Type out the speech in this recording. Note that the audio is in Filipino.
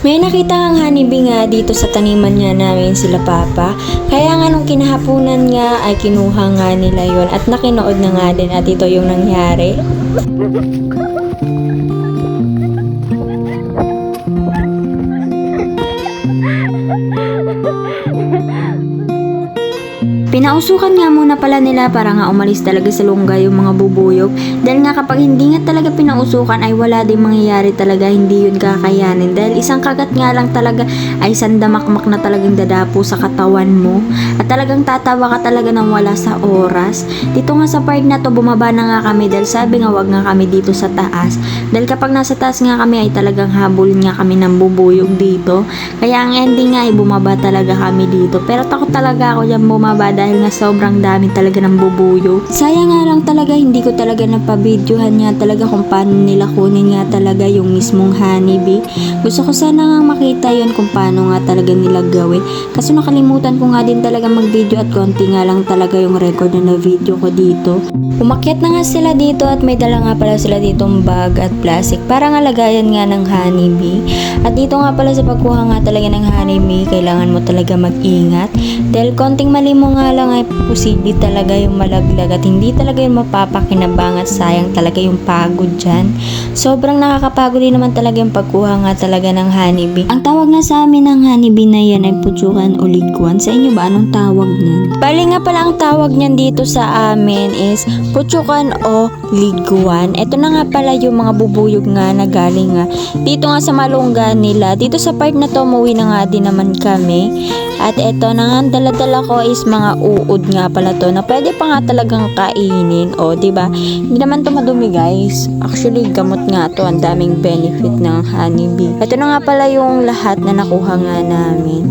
May nakita kang honeybee nga dito sa taniman nga namin sila Papa. Kaya nga nung kinahapunan nga ay kinuha nga nila yon at nakinood na nga din at ito yung nangyari. Pinausukan nga muna pala nila para nga umalis talaga sa lungga yung mga bubuyog. Dahil nga kapag hindi nga talaga pinausukan ay wala din mangyayari talaga, hindi yun kakayanin. Dahil isang kagat nga lang talaga ay sandamakmak na talagang dadapo sa katawan mo. At talagang tatawa ka talaga nang wala sa oras. Dito nga sa part na to bumaba na nga kami dahil sabi nga wag nga kami dito sa taas. Dahil kapag nasa taas nga kami ay talagang habol nga kami ng bubuyog dito. Kaya ang ending nga ay bumaba talaga kami dito. Pero takot talaga ako dyan bumaba dahil nga sobrang dami talaga ng bubuyog. Sayang nga lang talaga hindi ko talaga napabidyohan nga talaga kung paano nila kunin nga talaga yung mismong honeybee. Gusto ko sana nga makita yon kung paano nga talaga nila gawin. Kaso nakalimutan ko nga din talaga mag-video at konti nga lang talaga yung record na video ko dito. Umakyat na nga sila dito at may dala nga pala sila ditong bag at plastic para nga lagayan nga ng honeybee. At dito nga pala sa pagkuha nga talaga ng honeybee, kailangan mo talaga mag-ingat. Dahil konting mali mo nga lang ay posible talaga yung malaglag at hindi talaga yung mapapakinabang at sayang talaga yung pagod dyan. Sobrang nakakapagod din naman talaga yung pagkuha nga talaga ng honeybee. Ang tawag nga sa amin ng honeybee na yan ay putsukan o liguan. Sa inyo ba anong tawag niyan? Bali nga pala ang tawag niyan dito sa amin is putsukan o liguan. Ito na nga pala yung mga bubuyog nga na galing nga dito nga sa malungga nila. Dito sa part na to umuwi na nga din naman kami. At eto na nga ang dala-dala ko is mga uod nga pala to na pwede pa nga talagang kainin. O diba? Hindi naman to madumi guys. Actually gamot nga to. Ang daming benefit ng honeybee. Ito na nga pala yung lahat na nakuha nga namin.